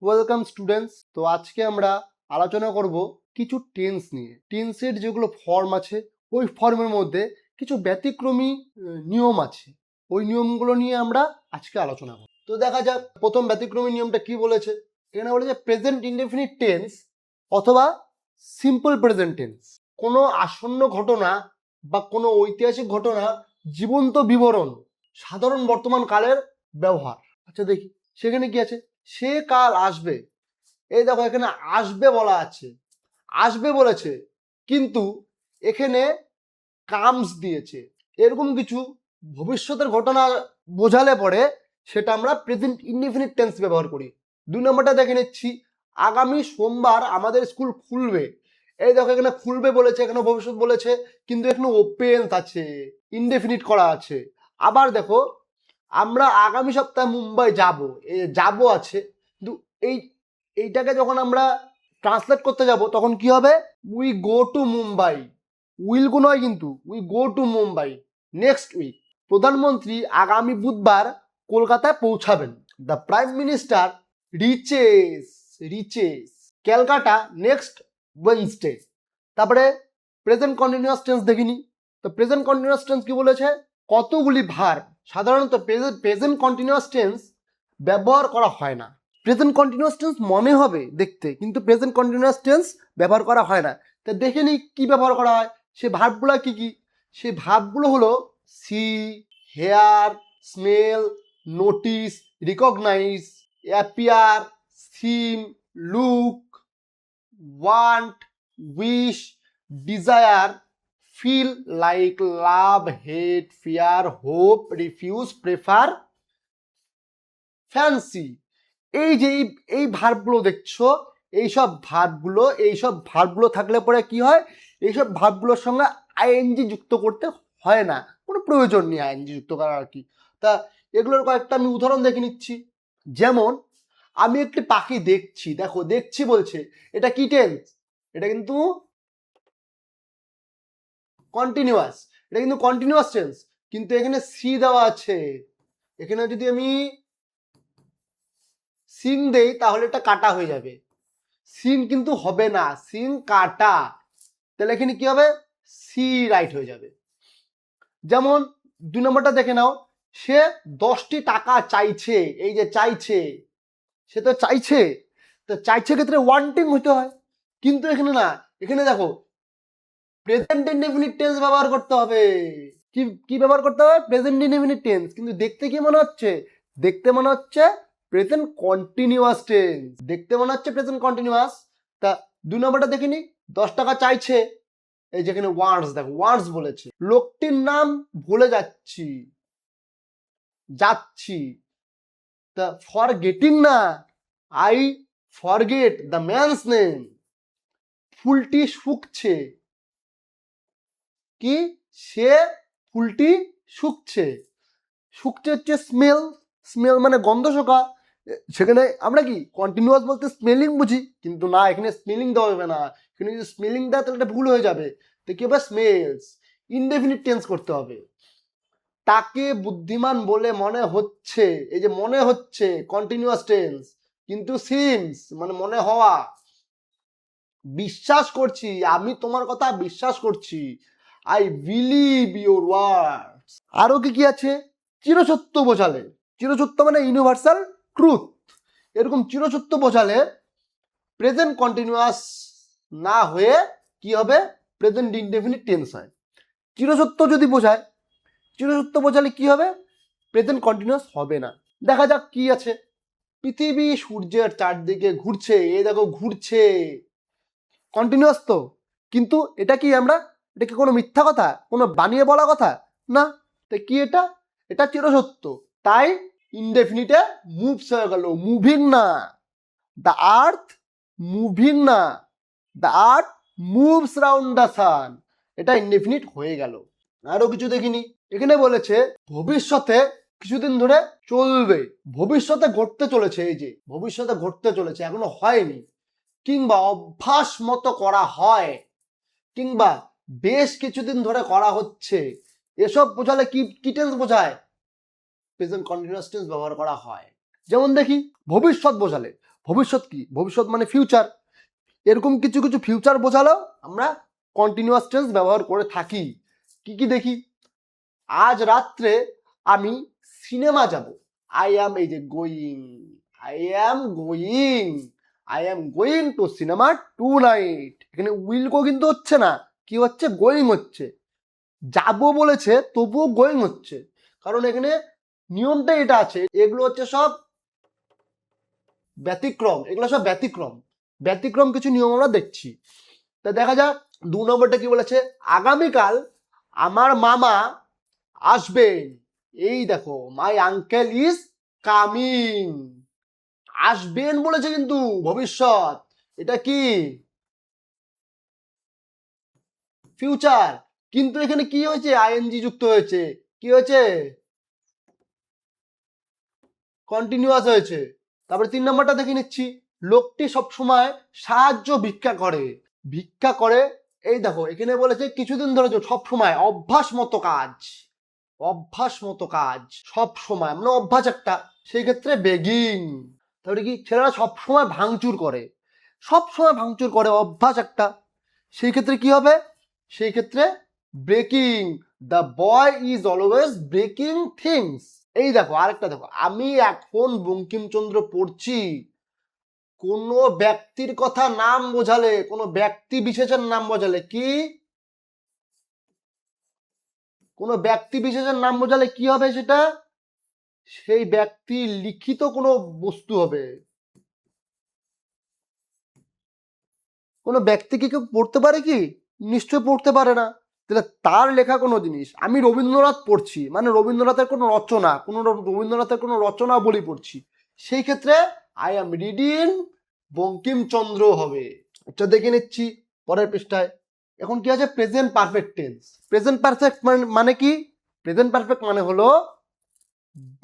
Welcome students. তো আজকে আমরা আলোচনা করব কিছু টেন্স নিয়ে। টেন্সের যেগুলো ফর্ম আছে ওই ফর্মের মধ্যে কিছু ব্যতিক্রমী নিয়ম আছে, ওই নিয়মগুলো নিয়ে আমরা আজকে আলোচনা করব। তো দেখা যাক প্রথম ব্যতিক্রমী নিয়মটা কি বলেছে। এখানে বলেছে প্রেজেন্ট ইনডেফিনিট টেন্স অথবা সিম্পল প্রেজেন্ট টেন্স কোনো আসন্ন ঘটনা বা কোনো ঐতিহাসিক ঘটনা জীবন্ত বিবরণ সাধারণ বর্তমান কালের ব্যবহার। আচ্ছা দেখি সেখানে কি আছে। সে কাল আসবে, এই দেখো এখানে আসবে বলা আছে, আসবে বলেছে, কিন্তু এখানে কামস দিয়েছে। এরকম কিছু ভবিষ্যতের ঘটনা বোঝালে পরে সেটা আমরা প্রেজেন্ট ইনডিফিনিট টেন্স ব্যবহার করি। 2 নম্বরটা দেখে নিচ্ছি, আগামী সোমবার আমাদের স্কুল খুলবে। এই দেখো এখানে খুলবে বলেছে, এখানে ভবিষ্যৎ বলেছে, কিন্তু এখানে ওপেন আছে, ইনডেফিনিট করা আছে। আবার দেখো আমরা আগামী সপ্তাহে মুম্বাই যাব, এই যাব আছে, কিন্তু এইটাকে যখন আমরা ট্রান্সলেট করতে যাব তখন কি হবে, we go to Mumbai. Will go নয়, কিন্তু we go to Mumbai next week. প্রধানমন্ত্রী আগামী বুধবার কলকাতায় পৌঁছাবেন। The prime minister reaches Calcutta next Wednesday. তারপরে প্রেজেন্ট কন্টিনিউয়াস টেন্স দেখিনি। তো প্রেজেন্ট কন্টিনিউয়াস টেন্স কি বলেছে, কতগুলি ভার্ব। সাধারণত প্রেজেন্ট কন্টিনিউয়াস টেন্স ব্যবহার করা হয় না। প্রেজেন্ট কন্টিনিউয়াস টেন্স মনে হবে দেখতে, কিন্তু প্রেজেন্ট কন্টিনিউয়াস টেন্স ব্যবহার করা হয় না। তা দেখে নি কি ব্যবহার করা হয়, সে ভার্বগুলো কি কি। সেই ভার্বগুলো হলো see, hear, smell, notice, recognise, appear, seem, look, want, wish, desire, feel like, love, hate, fear, hope, refuse, prefer, fancy. এই যে এই ভার্বগুলো দেখছো, এইসব ভার্বগুলো থাকলে পরে কি হয়, এইসব ভার্বগুলোর সঙ্গে আইএনজি যুক্ত করতে হয় না, কোনো প্রয়োজন নেই আইএনজি যুক্ত করার আর কি। তা এগুলোর কয়েকটা আমি উদাহরণ দেখে নিচ্ছি। যেমন আমি একটি পাখি দেখছি, দেখো দেখছি বলছে, এটা কি টেন্স, এটা কিন্তু কন্টিনিউয়াস, এটা কিন্তু কন্টিনিউয়াস টেন্স, কিন্তু এখানে সি দেওয়া আছে। এখানে যদি আমি সিন দেই তাহলে এটা কাটা হয়ে যাবে, সিন কিন্তু হবে না, সিন কাটা, তাহলে এখানে কি হবে, সি রাইট হয়ে যাবে। যেমন 2 নম্বরটা দেখে নাও, সে 10টি টাকা চাইছে। এই যে চাইছে, সে তো চাইছে, তো চাইছে ক্ষেত্রে ওয়ান্টিং হতে হয়, কিন্তু এখানে না, এখানে দেখো প্রেজেন্ট ইনডেফিনিট টেন্স ব্যবহার করতে হবে। কি কি ব্যবহার করতে হবে, প্রেজেন্ট ইনডেফিনিট টেন্স, কিন্তু দেখতে কি মনে হচ্ছে, দেখতে মনে হচ্ছে প্রেজেন্ট কন্টিনিউয়াস টেন্স, দেখতে মনে হচ্ছে প্রেজেন্ট কন্টিনিউয়াস। তা 2 নম্বরটা দেখিনি, 10 টাকা চাইছে, এই যেখানে ওয়ার্ডস, দেখো ওয়ার্ডস বলেছে, লোকটির নাম ভুলে যাচ্ছি, যাচ্ছি, তা ফরগেটিং না, I forget the man's name. ফুলটি শুকছে, কি, সে ফুলটি শুকছে, শুকছে হচ্ছে স্মেল, স্মেল মানে গন্ধ শোকা। সেখানে আমরা কি কন্টিনিউয়াস বলতে স্মেলিং বুঝি, কিন্তু না, এখানে স্মেলিং দেওয়া যাবে না, এখানে যদি স্মেলিং দেয় তাহলে এটা ভুল হয়ে যাবে। তো কি হবে, স্মেলস, ইনডেফিনিট টেন্স করতে হবে। তাকে বুদ্ধিমান বলে মনে হচ্ছে, এই যে মনে হচ্ছে কন্টিনিউয়াস টেন্স, কিন্তু সিমস মানে মনে হওয়া। বিশ্বাস করছি, আমি তোমার কথা বিশ্বাস করছি, আই বিলিভ ইউর ওয়ার্ডস। আরো কি কি আছে, চিরসত্য বোঝালে, চিরসত্য মানে ইউনিভার্সাল ট্রুথ, এরকম চিরসত্য বোঝালে প্রেজেন্ট কন্টিনিউয়াস না হয়ে কি হবে, প্রেজেন্ট ইনডেফিনিট টেন্স হয়। চিরসত্য যদি বোঝায়, চিরসত্য বোঝালে কি হবে, প্রেজেন্ট কন্টিনিউয়াস হবে না। দেখা যাক কি আছে, পৃথিবী সূর্যের চারদিকে ঘুরছে, এই দেখো ঘুরছে, কন্টিনিউয়াস তো, কিন্তু এটা কি আমরা, এটা কি কোনো মিথ্যা কথা, কোনো বানিয়ে বলা কথা না, তো কি এটা, এটা চিরসত্য, তাই ইনডেফিনিটে মুভস হয়ে গেল, মুভিং না, দ্য আর্থ মুভিং না, the earth moves round the sun, এটা ইনডেফিনিট হয়ে গেল। আরো কিছু দেখিনি, এখানে বলেছে ভবিষ্যতে কিছুদিন ধরে চলবে, ভবিষ্যতে ঘটতে চলেছে, এই যে ভবিষ্যতে ঘটতে চলেছে, এখনো হয়নি, কিংবা অভ্যাস মতো করা হয়, কিংবা বেশ কিছুদিন ধরে করা হচ্ছে, এসব বোঝালে কি টেন্স বোঝায়, প্রেজেন্ট কন্টিনিউয়াস টেন্স ব্যবহার করা হয়। যেমন দেখি ভবিষ্যৎ বোঝালে, ভবিষ্যৎ কি, ভবিষ্যৎ মানে ফিউচার। এরকম কিছু কিছু ফিউচার বোঝালেও আমরা কন্টিনিউয়াস টেন্স ব্যবহার করে থাকি। কি কি দেখি, আজ রাত্রে আমি সিনেমা যাব। আই অ্যাম, এই যে going, I am going, I am going to cinema tonight. এখানে উইল গো কিন্তু হচ্ছে না, কি হচ্ছে, গোয়িং হচ্ছে। যাবো বলেছে তবুও গোয়িং হচ্ছে, কারণ এখানে নিয়মটা এটা আছে। এগুলো হচ্ছে সব ব্যতিক্রম, এগুলো সব ব্যতিক্রম, ব্যতিক্রম কিছু নিয়ম আমরা দেখছি। তা দেখা যাক 2 নম্বরটা কি বলেছে, আগামীকাল আমার মামা আসবেন। এই দেখো, মাই আঙ্কেল ইজ কামিং। আসবেন বলেছে কিন্তু ভবিষ্যৎ, এটা কি, ফিউচার। কিন্তু এখানে কি হয়েছে, আইএনজি যুক্ত হয়েছে, কি হয়েছে, কন্টিনিউয়াস হয়েছে। তারপরে 3 নম্বরটা দেখে নিচ্ছি, লোকটি সবসময় সাহায্য ভিক্ষা করে। ভিক্ষা করে, এই দেখো এখানে বলেছে কিছুদিন ধরে, সব সময়, অভ্যাস মতো কাজ, অভ্যাস মতো কাজ, সব সময় মানে অভ্যাস একটা, সেই ক্ষেত্রে বেগিং। তাহলে কি, ছেলেরা সব সময় ভাঙচুর করে, সব সময় ভাঙচুর করে, অভ্যাস একটা, সেই ক্ষেত্রে কি হবে, সেই ক্ষেত্রে breaking. The boy is always breaking things. এই দেখো আরেকটা দেখো, আমি এখন বঙ্কিমচন্দ্র পড়ছি। কোনো ব্যক্তির কথা নাম বোঝালে, কোনো ব্যক্তি বিশেষের নাম বোঝালে কি, কোনো ব্যক্তি বিশেষের নাম বোঝালে কি হবে, সেটা সেই ব্যক্তির লিখিত কোনো বস্তু হবে। কোনো ব্যক্তি কি কেউ পড়তে পারে কি, নিশ্চয় পড়তে পারে না। তাহলে তার লেখা কোনো জিনিস, আমি রবীন্দ্রনাথ পড়ছি মানে রবীন্দ্রনাথের কোনো রচনা, কোনো রবীন্দ্রনাথের কোনো রচনা বলি পড়ছি, সেই ক্ষেত্রে আই এম রিডিং বঙ্কিমচন্দ্র হবে। এটা দেখে নিচ্ছি পরের পৃষ্ঠায়। এখন কি আছে, present perfect tense. Present perfect মানে কি, প্রেজেন্ট পারফেক্ট মানে হলো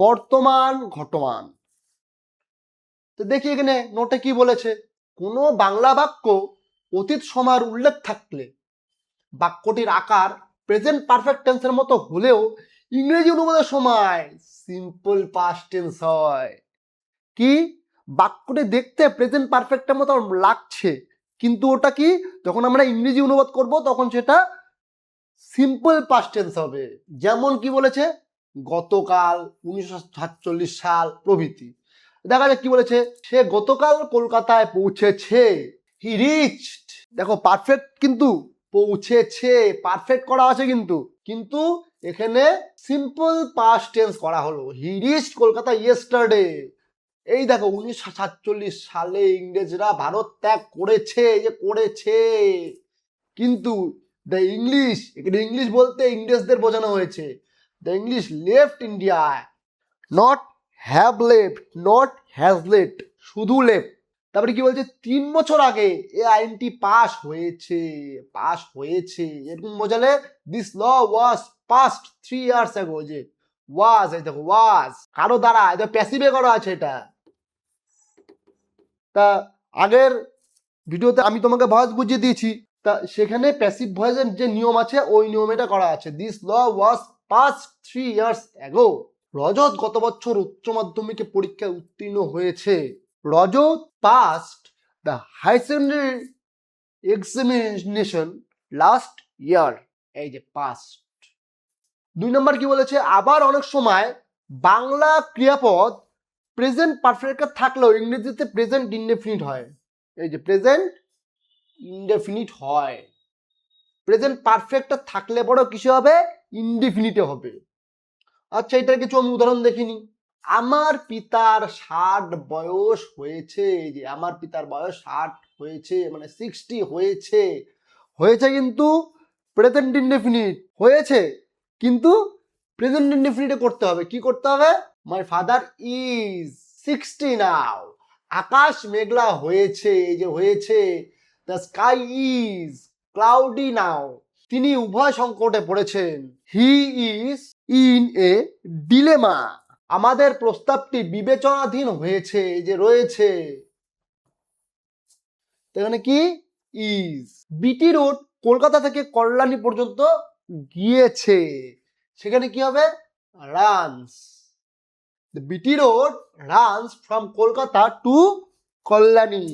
বর্তমান ঘটমান। তো দেখি এখানে নোটে কি বলেছে, কোনো বাংলা বাক্য অতীত সময়ের উল্লেখ থাকলে বাক্যটির আকার প্রেজেন্ট পারফেক্ট টেন্সের মতো হলেও ইংরেজি অনুবাদের সময় সিম্পল পাস্ট টেন্স হয়। কি, বাক্যটি দেখতে প্রেজেন্ট পারফেক্টের মতো লাগছে, কিন্তু ওটা কি, যখন আমরা ইংরেজি অনুবাদ করব তখন সেটা সিম্পল পাস্ট টেন্স হবে। যেমন কি বলেছে, গতকাল, 1947 সাল প্রভৃতি। দেখা যাক কি বলেছে, সে গতকাল কলকাতায় পৌঁছেছে। হি রিচড, দেখো পারফেক্ট কিন্তু, পৌঁছেছে পারফেক্ট করা আছে কিন্তু, কিন্তু এখানে সিম্পল পাস্ট টেন্স করা হলো। He reached Kolkata yesterday. এই দেখো 1947 সালে ইংরেজরা ভারত ত্যাগ করেছে, যে করেছে, কিন্তু দ্য ইংলিশ, এখানে ইংলিশ বলতে ইংরেজদের বোঝানো হয়েছে, the English left India, not have left, not has left, শুধু লেফট। তারপরে কি বলছে, 3 বছর আগে এ আইনটি পাস হয়েছে, পাস হয়েছে, এরকম বোঝালে this law was passed 3 years ago। যে ওয়াজ, এই দেখো ওয়াজ কারো দ্বারা, এটা প্যাসিভে করা আছে এটা। তা আগের ভিডিওতে আমি তোমাকে ভয়েস বুঝিয়ে দিয়েছি, তা সেখানে প্যাসিভ ভয়েসের যে নিয়ম আছে ওই নিয়ম এটা করা আছে। This law was passed 3 years ago। Rajat গত বছর উচ্চ মাধ্যমিকে পরীক্ষায় উত্তীর্ণ হয়েছে। Rajat passed the high secondary examination last year. এই যে পাস্ট। 2 নম্বর কি বলেছে, আবার অনেক সময় বাংলা ক্রিয়াপদ প্রেজেন্ট পারফেক্ট থাকলেও ইংরেজিতে প্রেজেন্ট ইনডেফিনিট হয়। এই যে প্রেজেন্ট ইনডেফিনিট হয়, প্রেজেন্ট পারফেক্টটা থাকলে পরেও কিছু হবে, ইনডেফিনিটে হবে। আচ্ছা, এটার কিছু আমি উদাহরণ দেখিনি। আমার পিতার 60 বয়স হয়েছে। যে আমার পিতার বয়স 60 হয়েছে মানে 60 হয়েছে, হয়েছে কিন্তু প্রেজেন্ট ইনডেফিনিট হয়েছে, কিন্তু প্রেজেন্ট ইনডেফিনিটে করতে হবে, কি করতে হবে, মাই ফাদার ইজ 60 নাও। আকাশ মেঘলা হয়েছে, এই যে হয়েছে, দ্য স্কাই ইজ ক্লাউডি নাও। তিনি উভয় সংকটে পড়েছেন। He is in a dilemma. আমাদের প্রস্তাবটি বিবেচনাধীন হয়েছে, এই যে রয়েছে, এখানে কি, ইজ। বিটি রোড কলকাতা থেকে কল্যাণী পর্যন্ত গিয়েছে, সেখানে কি হবে, runs. BT road runs from Kolkata to Kalyani.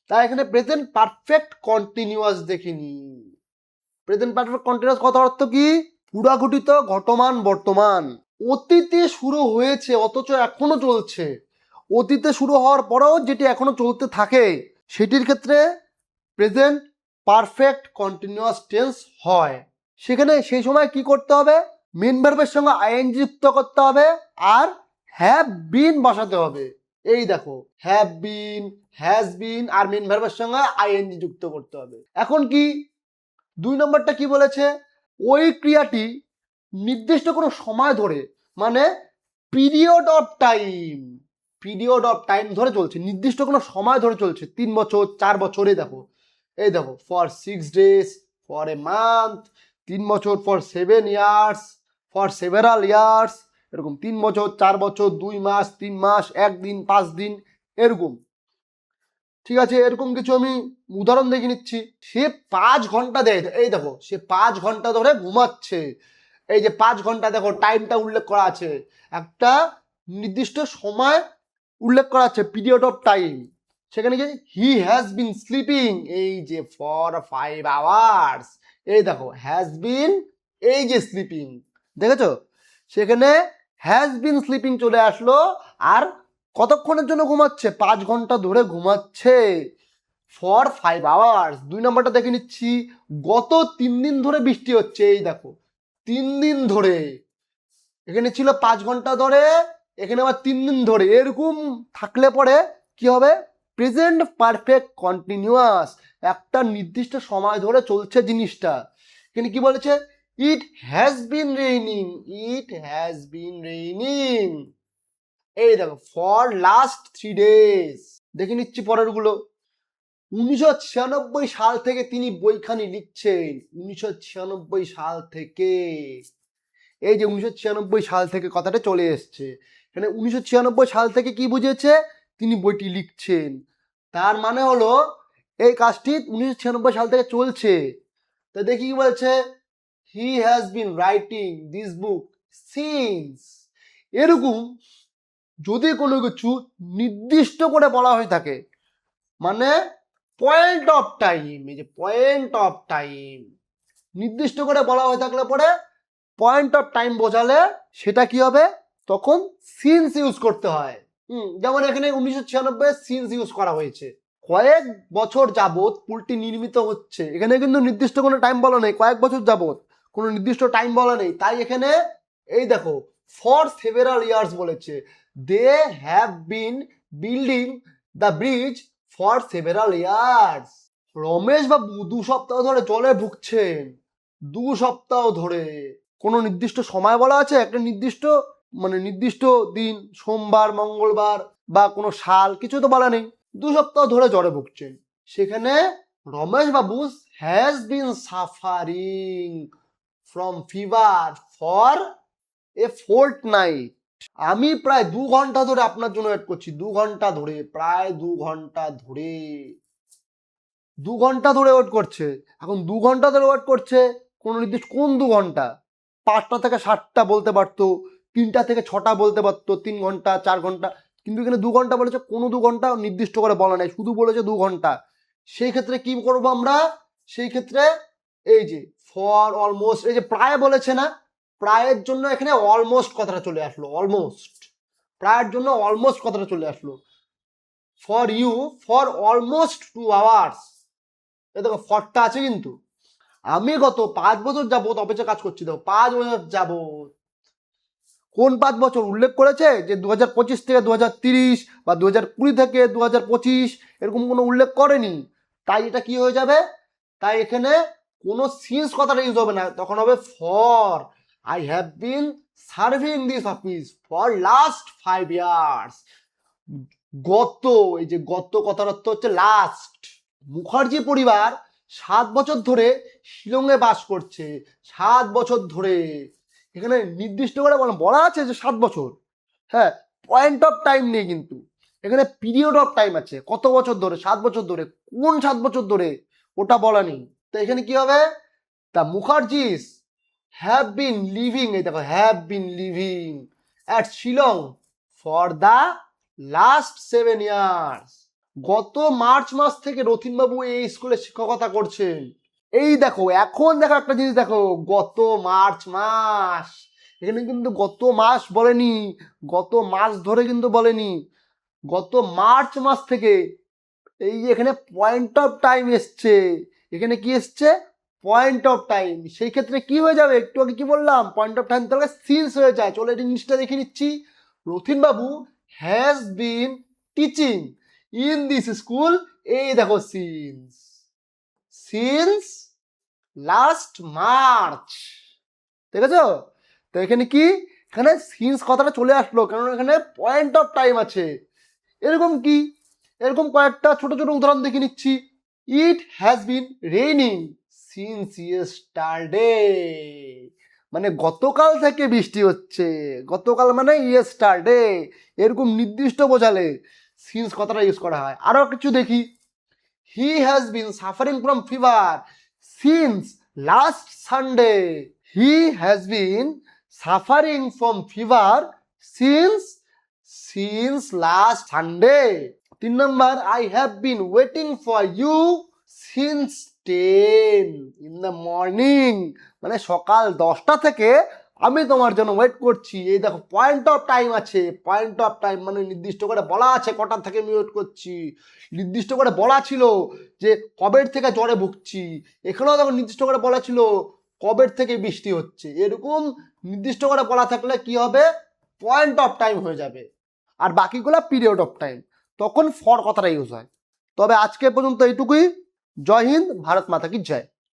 তাই এখানে প্রেজেন্ট পারফেক্ট কন্টিনিউয়াস দেখিনি। প্রেজেন্ট পারফেক্ট কন্টিনিউয়াস কথা অর্থ কি? পুরাঘটিত ঘটমান বর্তমান। অতীতে শুরু হয়েছে অথচ এখনো চলছে। অতীতে শুরু হওয়ার পরেও যেটি এখনো চলতে থাকে সেটির ক্ষেত্রে প্রেজেন্ট পারফেক্ট কন্টিনিউয়াস টেন্স হয়। সেখানে সেই সময় কি করতে হবে? মেন ভার্বের সঙ্গে আইএনজি যুক্ত করতে হবে আর হ্যাভ বিন বসাতে হবে। এই দেখো, হ্যাভ বিন, হ্যাজ বিন আর মেন ভার্বের সঙ্গে আইএনজি যুক্ত করতে হবে। এখন কি 2 নম্বরটা কি বলেছে? ওই ক্রিয়াটি নির্দিষ্ট কোনো সময় ধরে, মানে পিরিয়ড অফ টাইম ধরে চলছে, নির্দিষ্ট কোনো সময় ধরে চলছে, 3 বছর 4 বছরে। এই দেখো for 6 days, for a month, 3 বছর, for 7 years, for several years, এরকম 3 বছর 4 বছর 2 মাস 3 মাস 1 দিন 5 দিন এরকম। ঠিক আছে, এরকম কিছু আমি উদাহরণ দেখে নিচ্ছি। সে 5 ঘন্টা দেয়, এই দেখো সে 5 ঘন্টা ধরে ঘুমাচ্ছে। এই যে 5 ঘন্টা, দেখো টাইমটা উল্লেখ করা আছে, একটা নির্দিষ্ট সময় উল্লেখ করা আছে, পিরিয়ড অফ টাইম। সেখানে কি হি হ্যাজ বিন স্লিপিং, এই যে ফর 5 hours, এই দেখো হ্যাজ বিন, এই যে স্লিপিং, দেখেছো? সেখানে হ্যাজ বিন স্লিপিং চলে আসলো। আর কতক্ষণের জন্য ঘুমাচ্ছে? 5 ঘন্টা ধরে ঘুমাচ্ছে, ফর 5 hours। 2 নম্বরটা দেখে নিচ্ছি, গত 3 দিন ধরে বৃষ্টি হচ্ছে। এই দেখো 3 দিন ধরে, এখানে ছিল 5 ঘন্টা ধরে, এখানে আবার 3 দিন ধরে। এরকম থাকলে পরে কি হবে? প্রেজেন্ট পারফেক্ট কন্টিনিউয়াস, একটা নির্দিষ্ট সময় ধরে চলছে জিনিসটা। এখানে কি বলেছে? It has been raining, it has been raining, এই দেখো ফর লাস্ট 3 days। দেখে নিচ্ছি পরের গুলো। 1996 সাল থেকে তিনি বইখানি লিখছেন, 1996 সাল থেকে। এই যে 1996 সাল থেকে কথাটা চলে এসছে, এখানে 1996 সাল থেকে কি বুঝেছে? তিনি বইটি লিখছেন। তার মানে হলো এই কাজটি 1996 সাল থেকে চলছে। তো দেখি কি বলছে, হি has been writing this book since. এরকম যদি কোনো কিছু নির্দিষ্ট করে বলা হয়ে থাকে, মানে পয়েন্ট অফ টাইম, এই যে পয়েন্ট অফ টাইম নির্দিষ্ট করে বলা হয়ে থাকলে পরে পয়েন্ট অফ টাইম বোঝালে সেটা কি হবে? তখন সিন্স ইউজ করতে হয়। যেমন এখানে 1996 সিন্স ইউজ করা হয়েছে। কয়েক বছর যাবত পুলটি নির্মিত হচ্ছে, এখানে কিন্তু নির্দিষ্ট কোনো টাইম বলা নেই, কয়েক বছর যাবত কোনো নির্দিষ্ট টাইম বলা নেই। তাই এখানে এই দেখো ফর সেভারাল ইয়ার্স বলেছে, they have been building the bridge for several years. Ramesh babu 2 সপ্তাহ ধরে জলে ভুগছেন, 2 সপ্তাহ ধরে। কোনো নির্দিষ্ট সময় বলা আছে? একটা নির্দিষ্ট, মানে নির্দিষ্ট দিন, সোমবার মঙ্গলবার বা কোনো সাল, কিছু তো বলা নেই। 2 সপ্তাহ ধরে জ্বরে ভুগছেন। সেখানে রমেশ বাবু has been suffering from fever for a fortnight. আমি প্রায় 2 ঘন্টা ধরে আপনার জন্য ওয়েট করছি, 2 ঘন্টা ধরে, প্রায় 2 ঘন্টা ধরে, 2 ঘন্টা ধরে ওয়েট করছে। এখন 2 ঘন্টা ধরে ওয়েট করছে, কোনো নির্দিষ্ট কোন 2 ঘন্টা? 5টা থেকে 7টা বলতে পারতো, 3টা থেকে 6টা বলতে পারতো, 3 ঘন্টা 4 ঘন্টা, কিন্তু এখানে 2 ঘন্টা বলেছে। কোনো 2 ঘন্টা নির্দিষ্ট করে বলা নাই, শুধু বলেছে 2 ঘন্টা। সেই ক্ষেত্রে কি করবো আমরা? সেই ক্ষেত্রে এই যে ফর অলমোস্ট, এই যে প্রায় বলেছে না, প্রায়ের জন্য এখানে অলমোস্ট কথাটা চলে আসলো, অলমোস্ট, প্রায়ের জন্য অলমোস্ট কথাটা চলে আসলো। For you for almost 2 hours, এ দেখো ফরটা আছে কিন্তু। আমি গত 5 বছর যাবত অফিসে কাজ করছি, দেখো 5 বছর যাবত। কোন 5 বছর উল্লেখ করেছে? যে 2025 থেকে 2030 বা 2020 থেকে 2025, এরকম কোনো উল্লেখ করেনি। তাই এটা কি হয়ে যাবে? তাই এখানে কোনো সিন্স কথাটা ইউজ হবে না, তখন হবে for. I have bin serving this office for last 5 years। গত, এই যে গত কথার অর্থ হচ্ছে লাস্ট। মুখার্জি পরিবার 7 বছর ধরে শিলংয়ে বাস করছে, 7 বছর ধরে। এখানে নির্দিষ্ট করে বলা আছে যে 7 বছর, হ্যাঁ, পয়েন্ট অফ টাইম নেই, কিন্তু এখানে পিরিয়ড অফ টাইম আছে, কত বছর ধরে, 7 বছর ধরে। কোন 7 বছর ধরে ওটা বলা নেই। তো এখানে কি হবে? The Mukherjees have been living, এই দেখো have been leaving at Shillong for the last 7 years। গত মার্চ মাস থেকে রথিনবাবু এই স্কুলে শিক্ষকতা করছেন। এই দেখো, এখন দেখো একটা জিনিস দেখো, গত মার্চ মাস, এখানে কিন্তু গত মাস বলেনি, গত মাস ধরে কিন্তু বলেনি, গত মার্চ মাস থেকে। এই যে এখানে পয়েন্ট অফ টাইম এসছে, এখানে কি এসছে, পয়েন্ট অফ টাইম। সেই ক্ষেত্রে কি হয়ে যাবে, একটু আগে কি বললাম, পয়েন্ট অফ টাইম তাহলে সিন্স হয়ে যায়। চলো এই জিনিসটা দেখে নিচ্ছি। রথিনবাবু has been teaching in this school, এই দেখো সিন্স, সিন্স লাস্ট মার্চ, ঠিক আছে? তো এখানে কি, এখানে সিন্স কথাটা চলে আসলো, কারণ এখানে পয়েন্ট অফ টাইম আছে। এরকম কি, এরকম কয়েকটা ছোট ছোট উদাহরণ দেখে নিচ্ছি। It has been raining since yesterday, মানে গতকাল থেকে বৃষ্টি হচ্ছে, গতকাল মানে ইয়েস্টারডে, এরকম নির্দিষ্ট বোঝালে সিন্স কথাটা ইউজ করা হয়। আরো কিছু দেখি। He has been suffering from fever since last Sunday, he has been suffering from fever since last Sunday. 3 number, I have been waiting for you since 10 in the morning, মানে সকাল 10টা থেকে আমি তোমার জন্য ওয়েট করছি। এই দেখো পয়েন্ট অফ টাইম আছে, পয়েন্ট অফ টাইম মানে নির্দিষ্ট করে বলা আছে কটার থেকে আমি ওয়েট করছি, নির্দিষ্ট করে বলা ছিল যে কবের থেকে জ্বরে ভুগছি, এখানেও দেখো নির্দিষ্ট করে বলা ছিল কবের থেকে বৃষ্টি হচ্ছে। এরকম নির্দিষ্ট করে বলা থাকলে কি হবে, পয়েন্ট অফ টাইম হয়ে যাবে। আর বাকিগুলো পিরিয়ড অফ টাইম, তখন ফর কথাটা ইউজ হয়। তবে আজকে পর্যন্ত এইটুকুই। জয় হিন্দ, ভারত মাতা কি জয়।